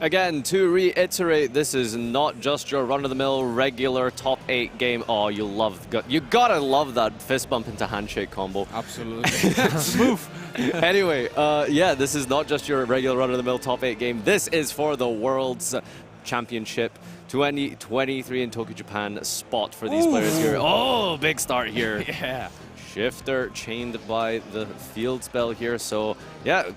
Again, to reiterate, this is not just your run-of-the-mill regular top 8 game. Oh, you gotta love that fist bump into handshake combo. Absolutely. Smooth. Anyway, yeah, this is not just your regular run-of-the-mill top 8 game. This is for the World's Championship 2023 in Tokyo, Japan spot for these players here. Oh, big start here. Yeah. Shifter chained by the field spell here. So, yeah,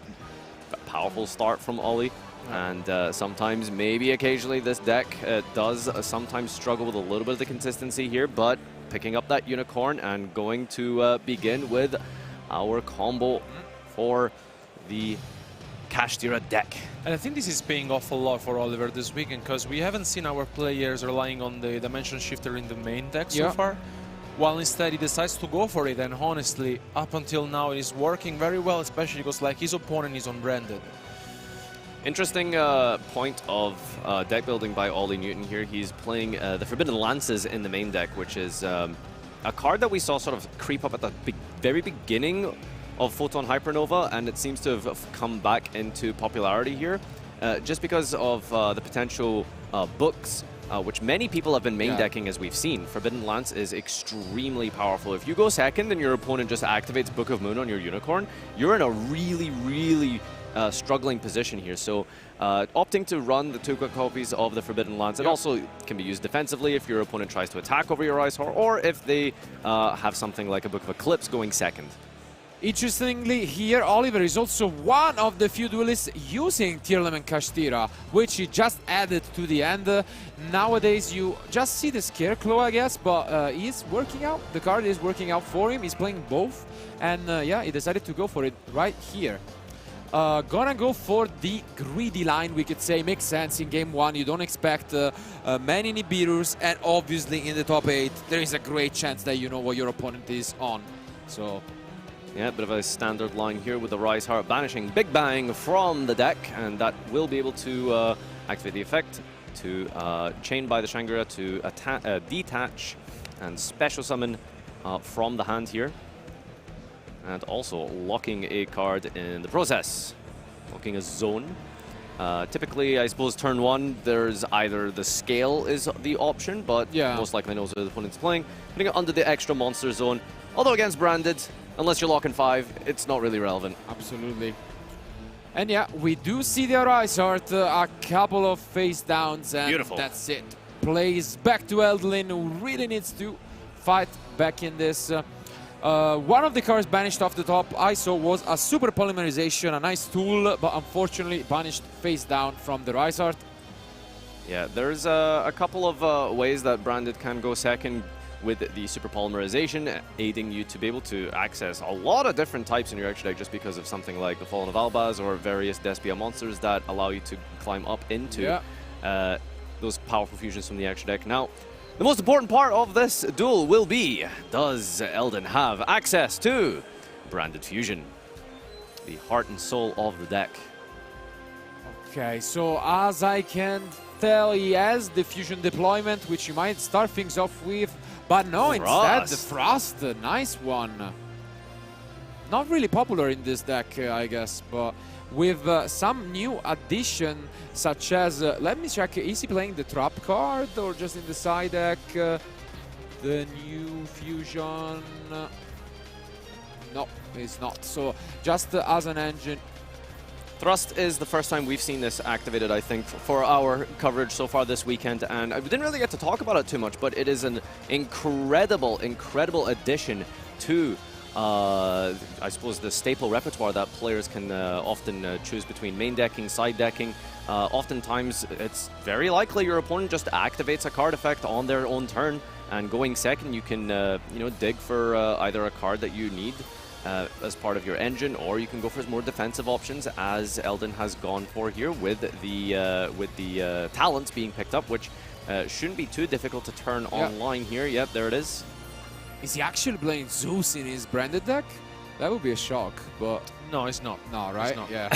a powerful start from Ollie. And sometimes, maybe occasionally, this deck does sometimes struggle with a little bit of the consistency here, but picking up that unicorn and going to begin with our combo for the Kashtira deck. And I think this is paying off a lot for Oliver this weekend, because we haven't seen our players relying on the Dimension Shifter in the main deck so far, while instead he decides to go for it, and honestly, up until now it is working very well, especially because like his opponent is unbranded. Interesting point of deck building by Ollie Newton here. He's playing the Forbidden Lances in the main deck, which is a card that we saw sort of creep up at the very beginning of Photon Hypernova, and it seems to have come back into popularity here just because of the potential books, which many people have been main decking, as we've seen. Forbidden Lance is extremely powerful. If you go second and your opponent just activates Book of Moon on your unicorn, you're in a really struggling position here. So opting to run the 2 quick copies of the Forbidden Lance, it also can be used defensively if your opponent tries to attack over your Ice Heart, or if they have something like a Book of Eclipse going second. Interestingly, here Oliver is also one of the few duelists using Tier 11 Kashtira, which he just added to the end. Nowadays, you just see the Scarecrow, I guess, but he's working out. The card is working out for him. He's playing both, and yeah, he decided to go for it right here. Gonna go for the greedy line, we could say. Makes sense in game 1. You don't expect many inhibitors, and obviously in the top 8, there is a great chance that you know what your opponent is on. So, yeah, a bit of a standard line here with the Rise Heart banishing Big Bang from the deck, and that will be able to activate the effect to chain by the Shangri-La to detach and special summon from the hand here. And also locking a card in the process, locking a zone. Typically, I suppose turn 1, there's either the scale is the option, but most likely knows where the opponent's playing. Putting it under the extra monster zone. Although against branded, unless you're locking 5, it's not really relevant. Absolutely. And yeah, we do see the Rise Heart, a couple of face downs, and that's it. Plays back to Eldin, who really needs to fight back in this. One of the cards banished off the top I saw was a Super Polymerization, a nice tool, but unfortunately banished face down from the Rise Heart. Yeah, there's a couple of ways that branded can go second with the Super Polymerization, aiding you to be able to access a lot of different types in your extra deck just because of something like the Fallen of Albaz or various Despia monsters that allow you to climb up into those powerful fusions from the extra deck. Now, the most important part of this duel will be, does Eldin have access to Branded Fusion, the heart and soul of the deck? Okay, so as I can tell, he has the Fusion deployment, which you might start things off with, but no, instead the Frost, nice one. Not really popular in this deck, I guess, but with some new addition, such as, let me check, is he playing the Trap card or just in the side deck? The new Fusion, no, it's not. So just as an engine. Thrust is the first time we've seen this activated, I think, for our coverage so far this weekend, and we didn't really get to talk about it too much, but it is an incredible addition to I suppose the staple repertoire that players can often choose between main decking, side decking. Oftentimes, it's very likely your opponent just activates a card effect on their own turn, and going second, you can you know, dig for either a card that you need as part of your engine, or you can go for more defensive options, as Eldin has gone for here with the talents being picked up, which shouldn't be too difficult to turn online here. Yep, there it is. Is he actually playing Zeus in his branded deck? That would be a shock, but... No, it's not. No, right? It's not. Yeah.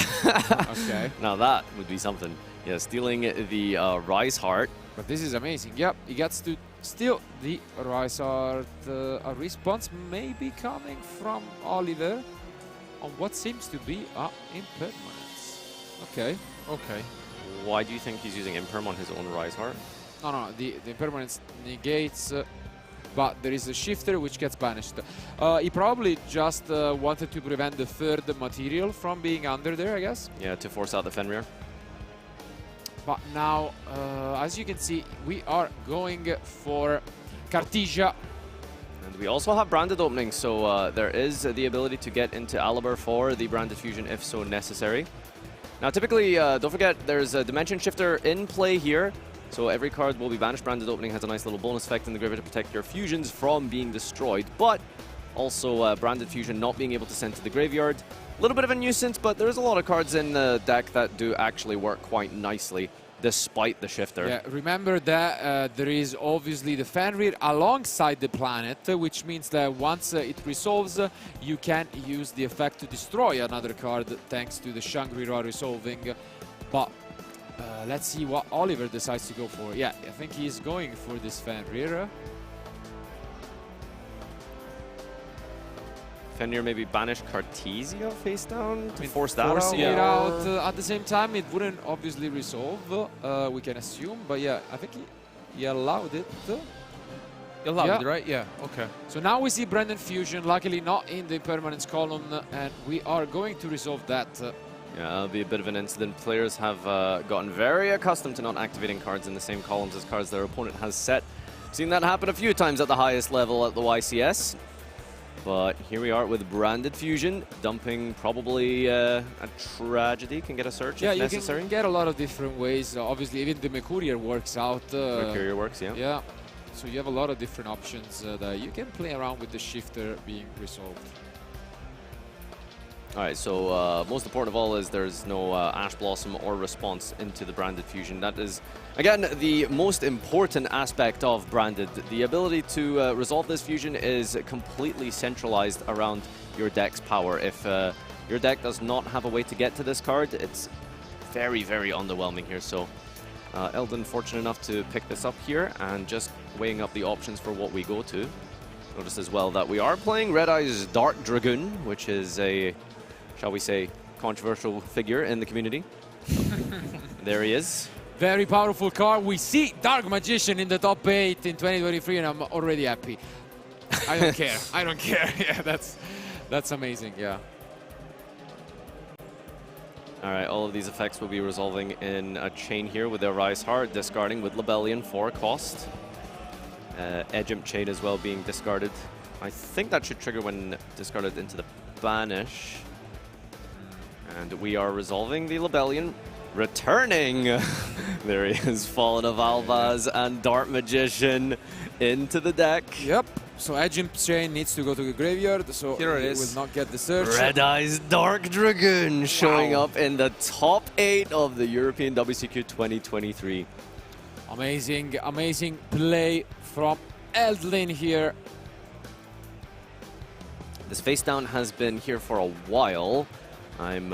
Okay. Now that would be something. Yeah, stealing the Rise Heart. But this is amazing. Yep, he gets to steal the Rise Heart. A response may be coming from Oliver on what seems to be impermanence. Okay. Okay. Why do you think he's using Imperm on his own Rise Heart? No, the impermanence negates, but there is a shifter which gets banished. He probably just wanted to prevent the third material from being under there, I guess. Yeah, to force out the Fenrir. But now, as you can see, we are going for Cartesia. And we also have Branded opening, so there is the ability to get into Aliber for the Branded Fusion if so necessary. Now, typically, don't forget, there's a Dimension Shifter in play here. So every card will be banished. Branded opening has a nice little bonus effect in the graveyard to protect your fusions from being destroyed. But also Branded Fusion not being able to send to the graveyard. A little bit of a nuisance, but there's a lot of cards in the deck that do actually work quite nicely, despite the shifter. Yeah, remember that there is obviously the Fenrir alongside the planet, which means that once it resolves, you can use the effect to destroy another card thanks to the Shangri-La resolving. But let's see what Oliver decides to go for. Yeah, I think he's going for this Fenrir. Fenrir maybe banish Cartesia face down to force that Forcing out? it out. At the same time, it wouldn't obviously resolve, we can assume. But yeah, I think he allowed it. You allowed it, right? Yeah, okay. So now we see Branded Fusion, luckily not in the permanence column, and we are going to resolve that. Yeah, that'll be a bit of an incident. Players have gotten very accustomed to not activating cards in the same columns as cards their opponent has set. Seen that happen a few times at the highest level at the YCS. But here we are with Branded Fusion, dumping probably a Tragedy, can get a search if necessary. Yeah, you can get a lot of different ways. Obviously, even the Mercurier works out. Mercurier works, yeah. Yeah, so you have a lot of different options that you can play around with the shifter being resolved. All right, so most important of all is there's no Ash Blossom or response into the Branded Fusion. That is, again, the most important aspect of Branded. The ability to resolve this fusion is completely centralized around your deck's power. If your deck does not have a way to get to this card, it's very, very underwhelming here. So Eldin fortunate enough to pick this up here and just weighing up the options for what we go to. Notice as well that we are playing Red Eye's Dark Dragoon, which is a, shall we say, controversial figure in the community. There he is. Very powerful card. We see Dark Magician in the top 8 in 2023, and I'm already happy. I don't care. I don't care. Yeah, that's amazing. Yeah. All right, all of these effects will be resolving in a chain here with their Rise Heart, discarding with Lebellion for cost. Edgimp Chain as well being discarded. I think that should trigger when discarded into the Banish. And we are resolving the Lebellion, returning. There he is, Fallen of Albaz and Dark Magician into the deck. Yep. So Edgimp Chain needs to go to the graveyard, so here it he is. will not get the search. Red Eye's Dark Dragoon showing up in the top 8 of the European WCQ 2023. Amazing, amazing play from Eldin here. This face down has been here for a while. I'm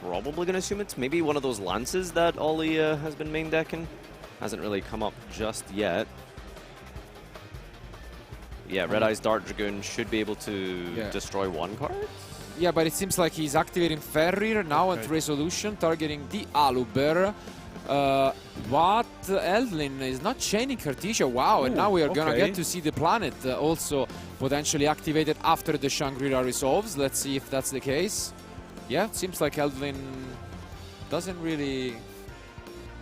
probably going to assume it's maybe one of those lances that Ollie has been main decking. Hasn't really come up just yet. Yeah, Red Eye's Dark Dragoon should be able to destroy one card. Yeah, but it seems like he's activating Fenrir now at resolution, targeting the Aluber. But Eldin is not chaining Cartesia. Wow, and now we are gonna get to see the planet also potentially activated after the Shangri-La resolves. Let's see if that's the case. Yeah, it seems like Eldin doesn't really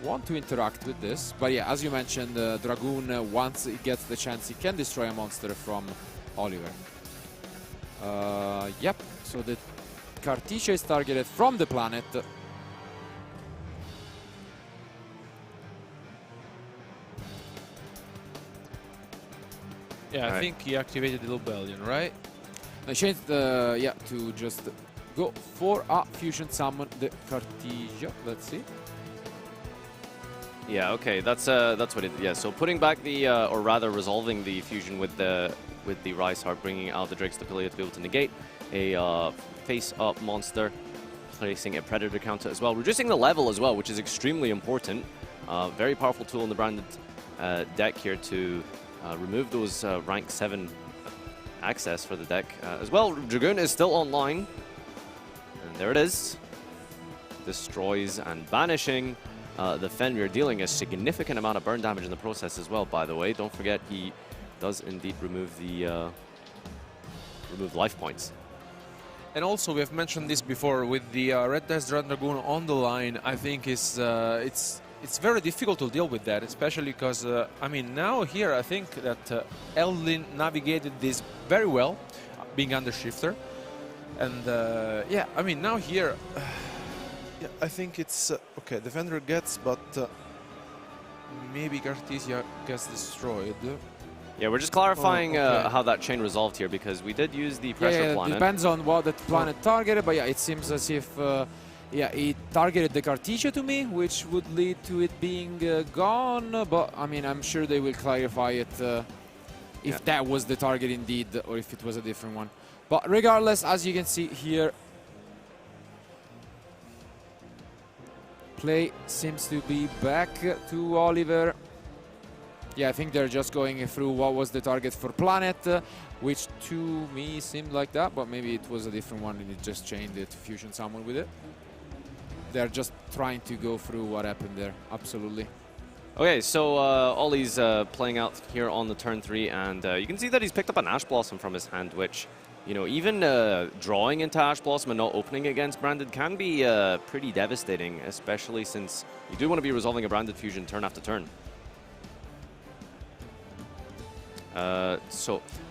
want to interact with this. But yeah, as you mentioned, Dragoon, once it gets the chance, he can destroy a monster from Oliver. Yep, so the Cartesia is targeted from the planet. Yeah, I think he activated the Lebellion, right? I changed the, to just go for a fusion summon the Cartesia. Let's see. Yeah, okay, that's what it. Yeah, so putting back the, or rather resolving the fusion with the Rise Heart, bringing out the Drake's Depilia to be able to negate a face-up monster, placing a Predator counter as well, reducing the level as well, which is extremely important. Very powerful tool in the Branded deck here to remove those rank 7 access for the deck as well. Dragoon is still online, and there it is. Destroys and banishing the Fenrir, dealing a significant amount of burn damage in the process as well, by the way. Don't forget, he does indeed remove the life points. And also, we have mentioned this before, with the Red Death Dragoon on the line, I think it's very difficult to deal with that, especially because, I mean, now here I think that Eldin navigated this very well, being under shifter. And yeah, I mean, now here, yeah, I think it's, okay, Defender gets, but maybe Cartesia gets destroyed. Yeah, we're just clarifying how that chain resolved here, because we did use the pressure planet. Depends on what the planet targeted, but yeah, it seems as if yeah, it targeted the Cartesia to me, which would lead to it being gone. But I mean, I'm sure they will clarify it if that was the target indeed, or if it was a different one. But regardless, as you can see here, play seems to be back to Oliver. Yeah, I think they're just going through what was the target for Planet, which to me seemed like that, but maybe it was a different one and it just changed it to fusion someone with it. They're just trying to go through what happened there, absolutely. Okay, so Ollie's playing out here on the turn 3, and you can see that he's picked up an Ash Blossom from his hand, which, you know, even drawing into Ash Blossom and not opening against Branded can be pretty devastating, especially since you do want to be resolving a Branded fusion turn after turn.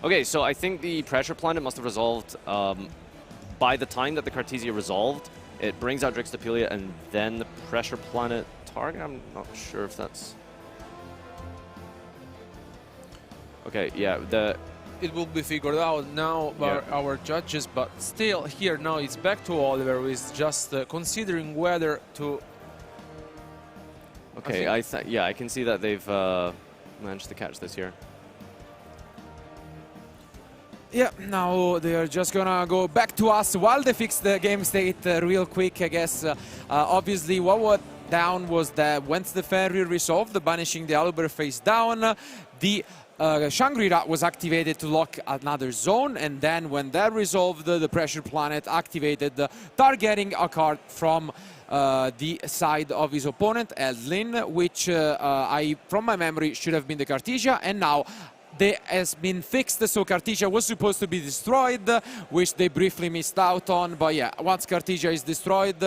Okay, so I think the pressure planet must have resolved by the time that the Cartesia resolved. It brings out Drixtopelia and then the pressure planet target. I'm not sure if that's... Okay, yeah, it will be figured out now by our judges, but still here now it's back to Oliver, who is just considering whether to... Okay, yeah, I can see that they've managed to catch this here. Yeah, now they are just gonna go back to us while they fix the game state real quick, I guess. Obviously, what was down was that once the Fenrir resolved, banishing the Aluber face down, the Shangri-La was activated to lock another zone, and then when that resolved, the pressure planet activated, targeting a card from the side of his opponent, Eldin, which from my memory, should have been the Cartesia, and now they has been fixed, so Cartesia was supposed to be destroyed, which they briefly missed out on. But yeah, once Cartesia is destroyed,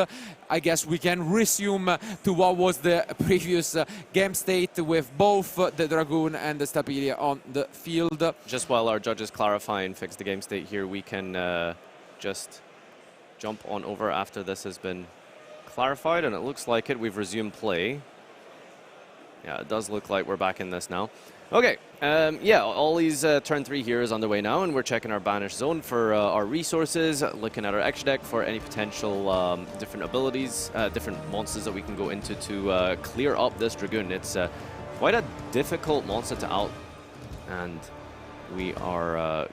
I guess we can resume to what was the previous game state with both the Dragoon and the Stapelia on the field. Just while our judges clarify and fix the game state here, we can just jump on over after this has been clarified, and it looks like it. We've resumed play. Yeah, it does look like we're back in this now. Okay, yeah, Ollie's turn 3 here is underway now, and we're checking our banished zone for our resources, looking at our extra deck for any potential different abilities, different monsters that we can go into to clear up this Dragoon. It's quite a difficult monster to out, and we are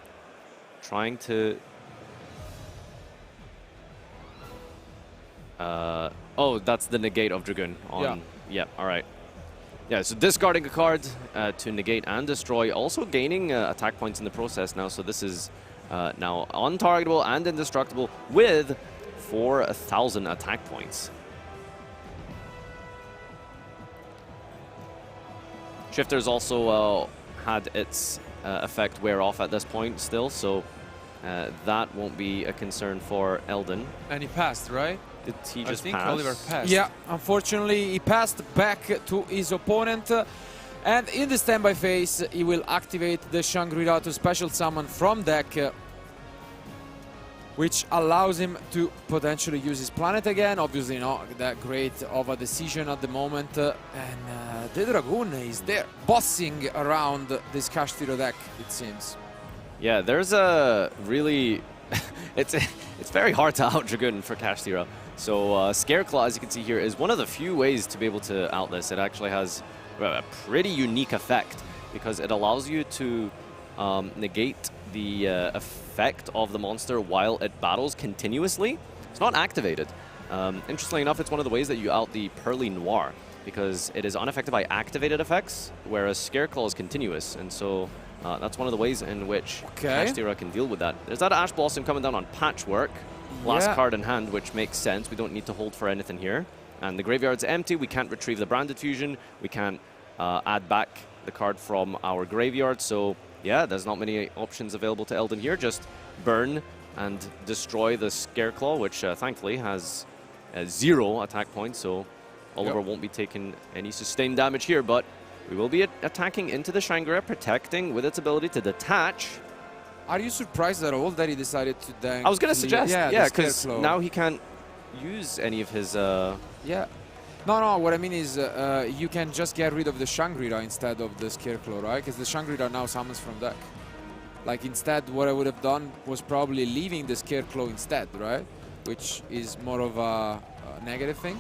trying to... oh, that's the negate of Dragoon. Yeah, all right. Yeah, so discarding a card to negate and destroy, also gaining attack points in the process now. So this is now untargetable and indestructible with 4,000 attack points. Shifter's also had its effect wear off at this point still, so that won't be a concern for Eldin. And he passed, right? Did he just I think pass? Oliver passed. Yeah, unfortunately, he passed back to his opponent. And in the standby phase, he will activate the Shangri-La to special summon from deck, which allows him to potentially use his planet again. Obviously not that great of a decision at the moment. And the Dragoon is there, bossing around this Kashtira deck, it seems. Yeah, there's a really... it's very hard to out Dragoon for Kashtira. So Scareclaw, as you can see here, is one of the few ways to be able to out this. It actually has a pretty unique effect because it allows you to negate the effect of the monster while it battles continuously. It's not activated. Interestingly enough, it's one of the ways that you out the Pearly Noir because it is unaffected by activated effects, whereas Scareclaw is continuous. And so that's one of the ways in which Kashtira can deal with that. There's that Ash Blossom coming down on Patchwork. Last card in hand, which makes sense. We don't need to hold for anything here. And the graveyard's empty. We can't retrieve the Branded Fusion. We can't add back the card from our graveyard. So, yeah, there's not many options available to Eldin here. Just burn and destroy the Scareclaw, which thankfully has 0 attack points. So Oliver won't be taking any sustained damage here. But we will be attacking into the Shangri-La, protecting with its ability to detach. Are you surprised at all that he decided to then? I was going to suggest, yeah, because Scareclaw. now he can't use any of his... Yeah. No, what I mean is you can just get rid of the Shangri-La instead of the Scareclaw, right? Because the Shangri-La now summons from deck. Like, instead, what I would have done was probably leaving the Scareclaw instead, right? Which is more of a negative thing.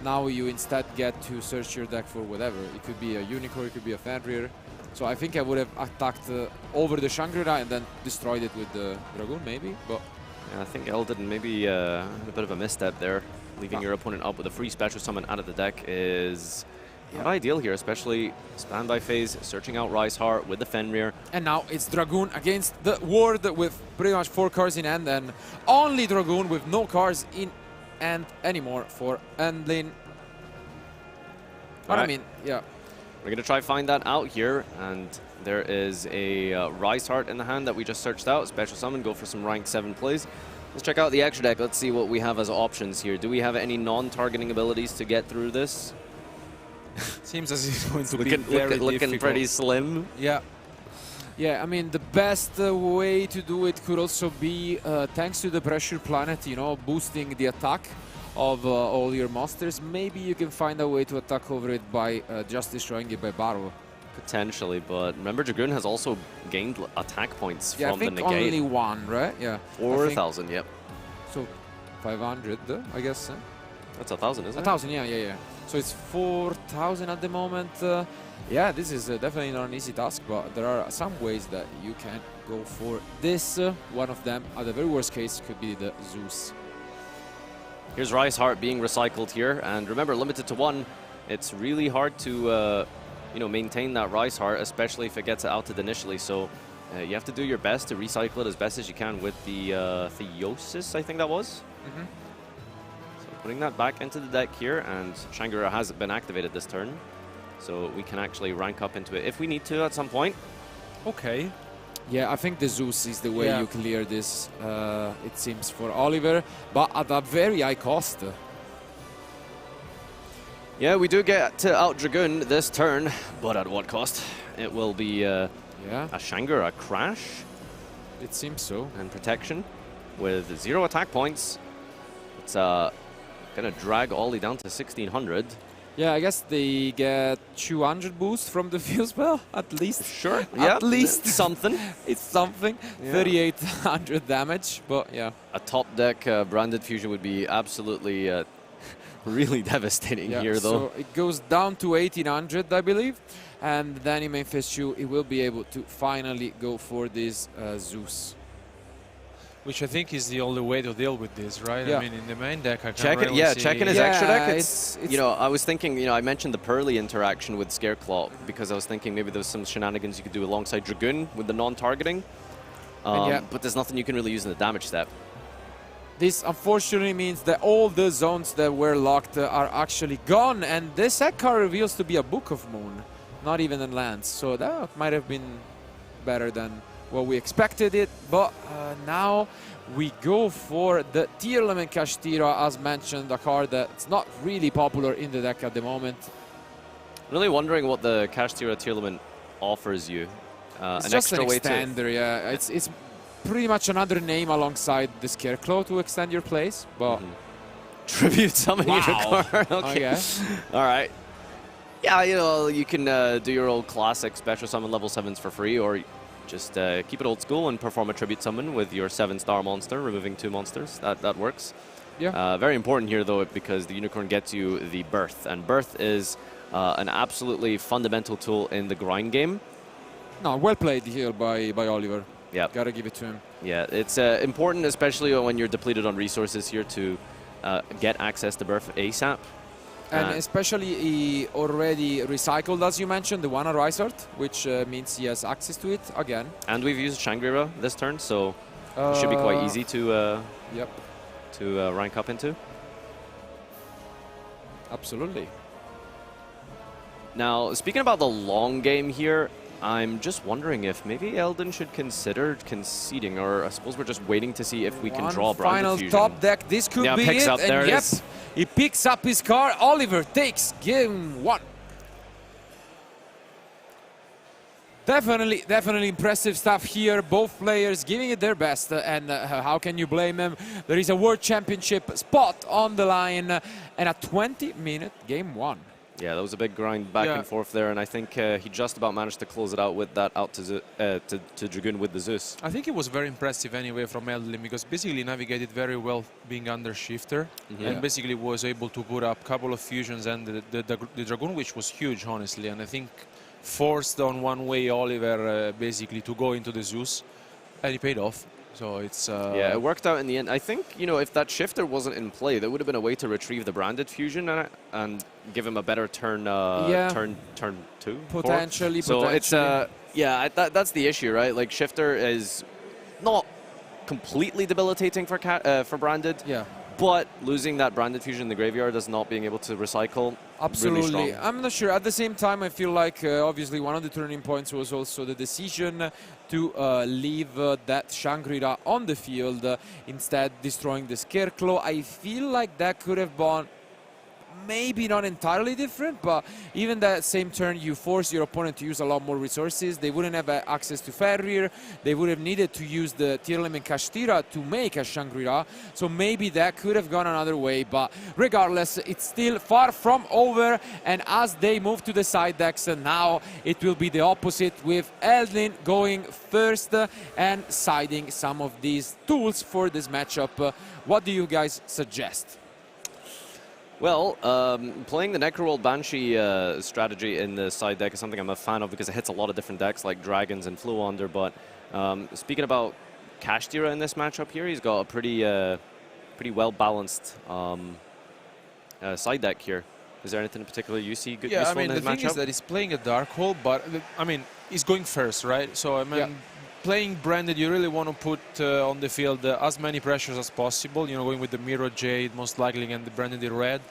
Now you instead get to search your deck for whatever. It could be a Unicorn, it could be a Fenrir. So I think I would have attacked over the Shangri-La and then destroyed it with the Dragoon, maybe. But yeah, I think Eldin maybe a bit of a misstep there. Leaving your opponent up with a free special summon out of the deck is not ideal here, especially standby phase, searching out Rise Heart with the Fenrir. And now it's Dragoon against the Ward with pretty much 4 cards in hand, and only Dragoon with no cards in hand anymore for Eldin. But I mean, yeah. We're going to try find that out here, and there is a Rise Heart in the hand that we just searched out. Special summon, go for some rank 7 plays. Let's check out the extra deck. Let's see what we have as options here. Do we have any non-targeting abilities to get through this? Seems as if it's going to be looking pretty slim. Yeah. Yeah, I mean, the best way to do it could also be, thanks to the Pressure Planet, you know, boosting the attack of all your monsters. Maybe you can find a way to attack over it by just destroying it by battle. Potentially, but remember, Dragoon has also gained attack points from the negate. Yeah, I think only 1, right? Yeah. 4,000, yep. So 500, I guess. That's 1,000, isn't it? 1,000, yeah. So it's 4,000 at the moment. Yeah, this is definitely not an easy task, but there are some ways that you can go for this. One of them, at the very worst case, could be the Zeus. Here's Rise Heart being recycled here, and remember, limited to 1. It's really hard to you know, maintain that Rise Heart, especially if it gets outed initially. So you have to do your best to recycle it as best as you can with the Theosis, I think that was. So putting that back into the deck here, and Shangri-La has been activated this turn, so we can actually rank up into it if we need to at some point. Okay. Yeah, I think the Zeus is the way you clear this, it seems, for Oliver, but at a very high cost. Yeah, we do get to out Dragoon this turn, but at what cost? It will be a Shangri-La Crash. It seems so. And protection with 0 attack points. It's gonna drag Ollie down to 1,600. Yeah, I guess they get 200 boost from the fuse spell, at least. Sure, at least. Something. It's something. Yeah. 3,800 damage, but yeah. A top deck Branded Fusion would be absolutely really devastating here, though. So it goes down to 1,800, I believe. And then in main phase 2, it will be able to finally go for this Zeus. Which I think is the only way to deal with this, right? Yeah. I mean, in the main deck, I check can't it. really see. Checking his extra deck. It's you know, I was thinking, you know, I mentioned the Pearly interaction with Scareclaw because I was thinking maybe there was some shenanigans you could do alongside Dragoon with the non-targeting. But there's nothing you can really use in the damage step. This unfortunately means that all the zones that were locked are actually gone, and this set card reveals to be a Book of Moon, not even a Lance. So that might have been better than what we expected it, but now we go for the Tearlament Kashtira, as mentioned, a card that's not really popular in the deck at the moment. Really wondering what the Kashtira Tearlament offers you. It's an just extra an way extender, to... yeah. It's pretty much another name alongside the Scareclaw to extend your plays, but... Tribute summon your card. Okay. All right. Yeah, you know, you can do your old classic special summon level 7s for free, or just keep it old school and perform a tribute summon with your 7-star monster, removing 2 monsters. That works. Yeah. Very important here, though, because the Unicorn gets you the Birth, and Birth is an absolutely fundamental tool in the grind game. No, well played here by Oliver. Yeah. Gotta give it to him. Yeah, it's important, especially when you're depleted on resources here, to get access to Birth ASAP. And especially he already recycled, as you mentioned, the one Rise Heart, which means he has access to it again. And we've used Shangri-La this turn, so it should be quite easy to rank up into. Absolutely. Now, speaking about the long game here, I'm just wondering if maybe Eldin should consider conceding, or I suppose we're just waiting to see if we can draw Branded final Fusion. top deck. This could be picks it. up, there and it yep, is. he picks up his card. Oliver takes game 1. Definitely impressive stuff here. Both players giving it their best, and how can you blame them? There is a World Championship spot on the line, and a 20-minute game 1. Yeah, that was a big grind back and forth there, and I think he just about managed to close it out with that out to Dragoon with the Zeus. I think it was very impressive anyway from Eldin, because basically navigated very well being under shifter, and basically was able to put up a couple of fusions and the Dragoon, which was huge, honestly, and I think forced on one way Oliver basically to go into the Zeus, and he paid off. So it's yeah, it worked out in the end. I think, you know, if that shifter wasn't in play, there would have been a way to retrieve the Branded Fusion and give him a better turn turn 2 potentially. So it's yeah, that's the issue, right? Like, shifter is not completely debilitating for Branded. Yeah. But losing that Branded Fusion in the graveyard is not being able to recycle. Absolutely. Really strong. I'm not sure. At the same time, I feel like obviously one of the turning points was also the decision to leave that Shangri-La on the field, instead destroying the Scarecrow. I feel like that could have gone maybe not entirely different, but even that same turn, you force your opponent to use a lot more resources. They wouldn't have access to Ferrier. They would have needed to use the Tirlem and Kashtira to make a Shangri-La. So maybe that could have gone another way, but regardless, it's still far from over. And as they move to the side decks, now it will be the opposite, with Eldin going first and siding some of these tools for this matchup. What do you guys suggest? Well, playing the Necroworld Banshee strategy in the side deck is something I'm a fan of, because it hits a lot of different decks like Dragons and Fluonder. But speaking about Kashtira in this matchup here, he's got a pretty well-balanced side deck here. Is there anything in particular you see good useful in his matchup? The thing is that he's playing a Dark Hole, but I mean, he's going first, right? So I mean, playing Branded, you really want to put on the field as many pressures as possible. You know, going with the Mirror Jade most likely and the Branded in red.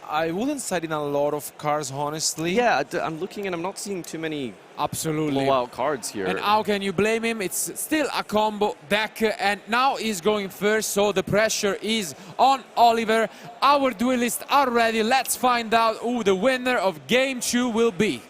I wouldn't side in a lot of cards, honestly. Yeah, I'm looking and I'm not seeing too many blowout cards here. And how can you blame him? It's still a combo deck, and now he's going first, so the pressure is on Oliver. Our duelists are ready. Let's find out who the winner of Game 2 will be.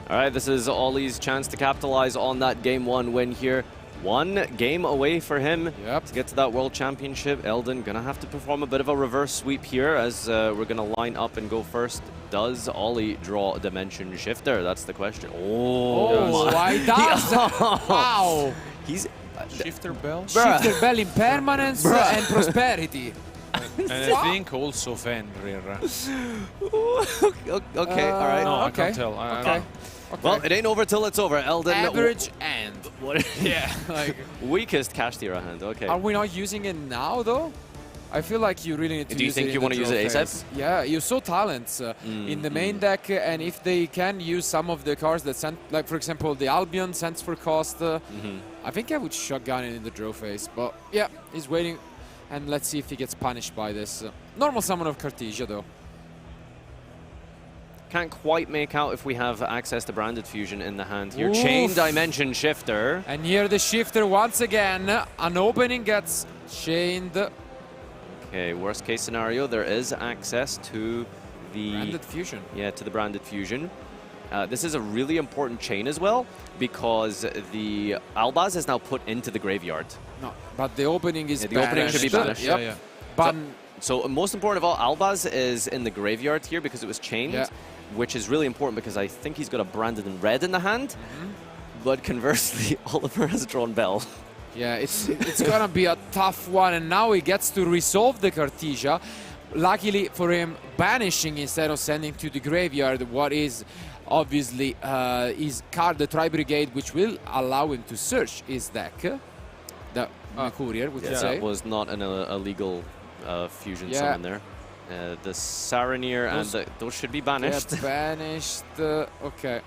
All right, this is Ollie's chance to capitalize on that Game 1 win here. One game away for him to get to that World Championship. Eldin gonna have to perform a bit of a reverse sweep here, as we're gonna line up and go first. Does Ollie draw Dimension Shifter? That's the question. Oh, why does? Wow. He's Shifter Bell? Shifter Bell in permanence and prosperity. And I think also Fenrir. Okay, all right. No, I can't tell. Okay. Well, it ain't over till it's over. Eldin. Average and. Yeah. Like, weakest Kashtira hand. Okay. Are we not using it now, though? I feel like you really need to use it. Do you think you want to use it ASAP? Yeah, you saw talents in the main deck, and if they can use some of the cards that send, like for example the Albion sends for cost, I think I would shotgun it in the draw phase. But yeah, he's waiting, and let's see if he gets punished by this. Normal summon of Cartesia, though. Can't quite make out if we have access to Branded Fusion in the hand here. Oof. Chain Dimension Shifter. And here the Shifter once again. An opening gets chained. Okay, worst case scenario, there is access to the Branded Fusion. Yeah, to the Branded Fusion. This is a really important chain as well, because the Albaz is now put into the graveyard. No, but the opening is the opening should be banished. Yep. But so most important of all, Albaz is in the graveyard here because it was chained, which is really important because I think he's got a Branded in red in the hand. But conversely, Oliver has drawn Bell. Yeah, it's gonna be a tough one, and now he gets to resolve the Cartesia. Luckily for him, banishing instead of sending to the graveyard what is obviously his card, the Tri-Brigade, which will allow him to search his deck. The Courier, would you say? That was not an illegal fusion summon there. The Saranir and those should be banished. Yeah, banished. Okay.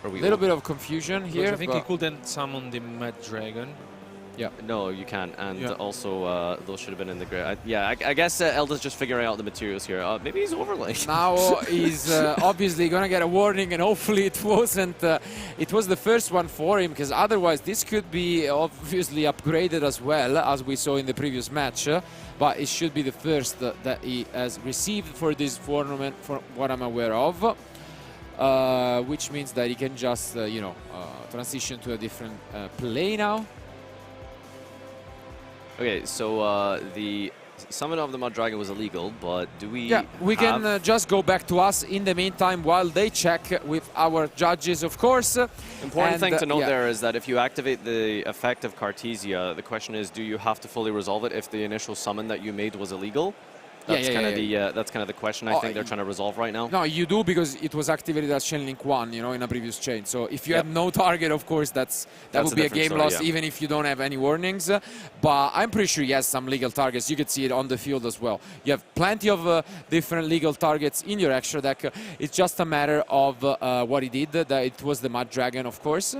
Are we A little bit of confusion here. I think he couldn't summon the Mad Dragon. Yeah. No, you can't. And also, those should have been in the grid. I guess Eldin's just figuring out the materials here. Maybe he's overlaying. Now he's obviously going to get a warning, and hopefully it wasn't. It was the first one for him, because otherwise this could be obviously upgraded as well, as we saw in the previous match. But it should be the first that he has received for this tournament, for what I'm aware of. Which means that he can just, transition to a different play now. Okay, so the summon of the Mud Dragon was illegal, but do we? Yeah, we can just go back to us in the meantime while they check with our judges, of course. Important thing to note there is that if you activate the effect of Cartesia, the question is, do you have to fully resolve it if the initial summon that you made was illegal? That's that's kind of the question I think they're trying to resolve right now. No, you do, because it was activated as Chain Link 1, in a previous chain. So if you have no target, of course, that would be a game loss, even if you don't have any warnings. But I'm pretty sure he has some legal targets. You could see it on the field as well. You have plenty of different legal targets in your extra deck. It's just a matter of what he did. That it was the Mud Dragon, of course.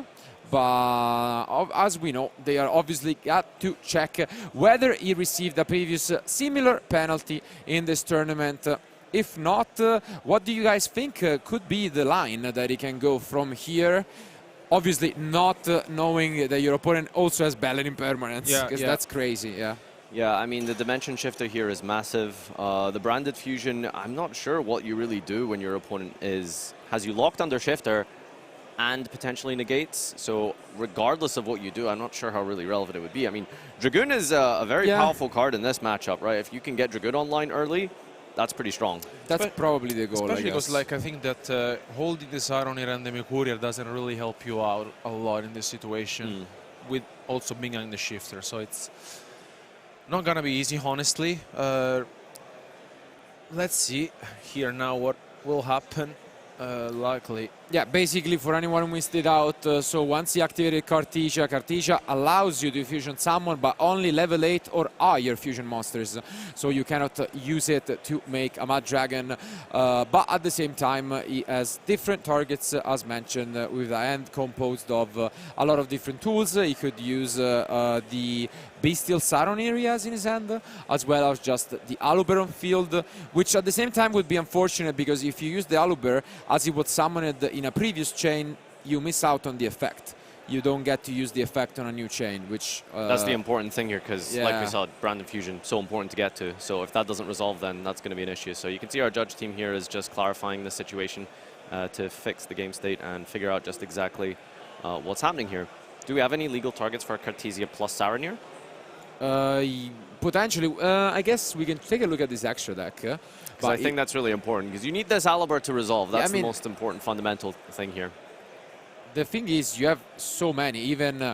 But as we know, they are obviously got to check whether he received a previous similar penalty in this tournament. If not, what do you guys think could be the line that he can go from here? Obviously not knowing that your opponent also has Ballad Impermanence, because that's crazy. Yeah, I mean, the dimension shifter here is massive. The branded fusion, I'm not sure what you really do when your opponent has you locked under shifter and potentially negates. So regardless of what you do, I'm not sure how really relevant it would be. I mean, Dragoon is a very powerful card in this matchup, right? If you can get Dragoon online early, that's pretty strong. That's probably the goal, especially because, I think that holding the Saronir and the Mercurial doesn't really help you out a lot in this situation, with also being on the shifter. So it's not gonna be easy, honestly. Let's see here now what will happen. Likely. Yeah, basically for anyone who missed it out, so once you activated Cartesia allows you to fusion summon, but only level 8 or higher fusion monsters. So you cannot use it to make a Mud Dragon. But at the same time, he has different targets, as mentioned, with a hand composed of a lot of different tools. He could use the Bestial Saronir he has in his hand, as well as just the Aluber field, which at the same time would be unfortunate, because if you use the Aluber as he was summoned in a previous chain, you miss out on the effect. You don't get to use the effect on a new chain, which... that's the important thing here, because like we saw, Branded Fusion, so important to get to. So if that doesn't resolve, then that's going to be an issue. So you can see our judge team here is just clarifying the situation to fix the game state and figure out just exactly what's happening here. Do we have any legal targets for Cartesia plus Saronir? Potentially. I guess we can take a look at this extra deck. But I think that's really important, because you need this Aluber to resolve. That's the most important fundamental thing here. The thing is, you have so many. Even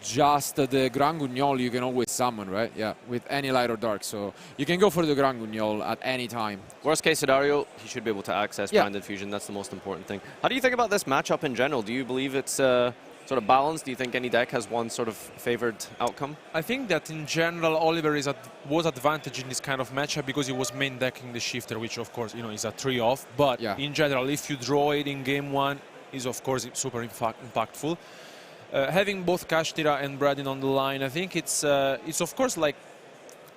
just the Grand Guignol you can always summon, right? Yeah, with any light or dark. So you can go for the Grand Guignol at any time. Worst case scenario, he should be able to access Branded Fusion. That's the most important thing. How do you think about this matchup in general? Do you believe it's sort of balanced? Do you think any deck has one sort of favored outcome? I think that in general Oliver was advantage in this kind of matchup because he was main decking the shifter, which of course is a 3-off. But in general, if you draw it in game 1, is of course super impactful. Having both Kashtira and Bradin on the line, I think it's of course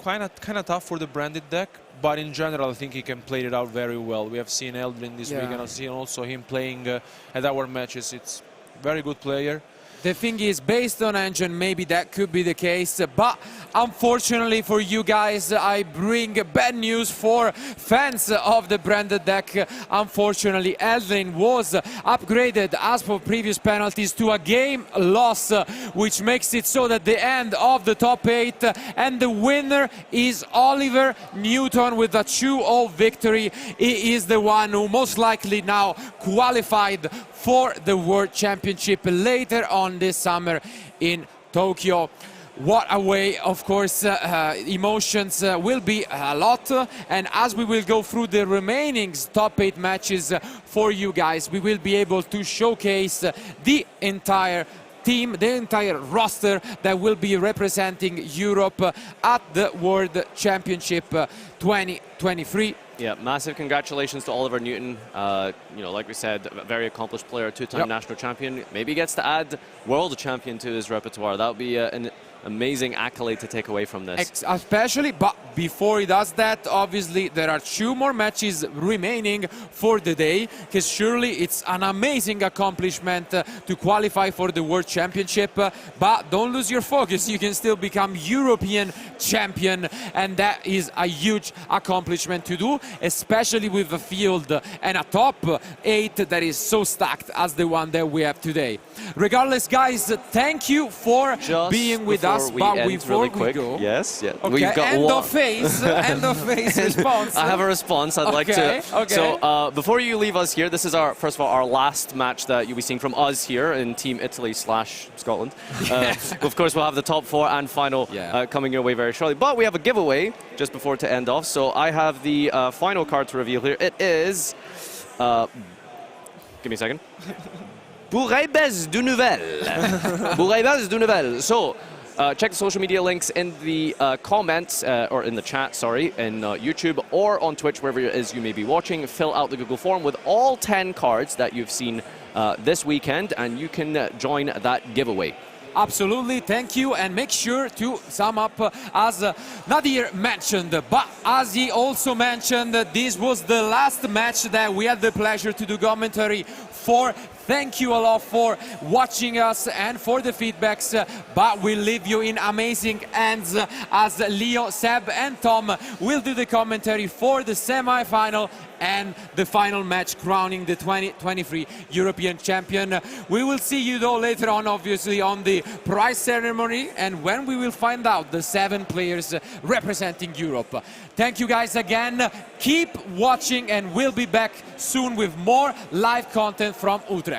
kind of tough for the branded deck. But in general, I think he can play it out very well. We have seen Eldin this week, and I've seen also him playing at our matches. It's very good player. The thing is, based on engine, maybe that could be the case, but unfortunately for you guys, I bring bad news for fans of the branded deck. Unfortunately, Eldin was upgraded as per previous penalties to a game loss, which makes it so that the end of the top 8, and the winner is Oliver Newton with a 2-0 victory. He is the one who most likely now qualified for the World Championship later on this summer in Tokyo. What a way, of course, emotions will be a lot, and as we will go through the remaining top 8 matches for you guys, we will be able to showcase the entire team, the entire roster that will be representing Europe at the World Championship 2023. Yeah, massive congratulations to Oliver Newton. You know, like we said, a very accomplished player, two-time national champion. Maybe he gets to add world champion to his repertoire. That would be an amazing accolade to take away from this. Especially, but before he does that, obviously there are 2 more matches remaining for the day, because surely it's an amazing accomplishment to qualify for the World Championship, but don't lose your focus. You can still become European champion, and that is a huge accomplishment to do, especially with a field and a top 8 that is so stacked as the one that we have today. Regardless, guys, thank you for being with us. But before we go, yes, yeah, okay, we've got end of phase response. I have a response I'd like to. Okay. So before you leave us here, this is our first of all our last match that you'll be seeing from us here in Team Italy / Scotland. Of course, we'll have the top 4 and final coming your way very shortly. But we have a giveaway just before to end off. So I have the final card to reveal here. It is. Give me a second. Buraibes du Nouvelle. Buraibes du Nouvelle. So. Check the social media links in the comments, or in the chat, sorry, in YouTube or on Twitch, wherever it is you may be watching. Fill out the Google form with all 10 cards that you've seen this weekend, and you can join that giveaway. Absolutely, thank you, and make sure to sum up as Nadir mentioned, but as he also mentioned, this was the last match that we had the pleasure to do commentary for. Thank you a lot for watching us and for the feedbacks, but we'll leave you in amazing hands as Leo, Seb and Tom will do the commentary for the semi-final and the final match crowning the 2023 European champion. We will see you though later on, obviously, on the prize ceremony, and when we will find out the 7 players representing Europe. Thank you guys again. Keep watching, and we'll be back soon with more live content from Utrecht.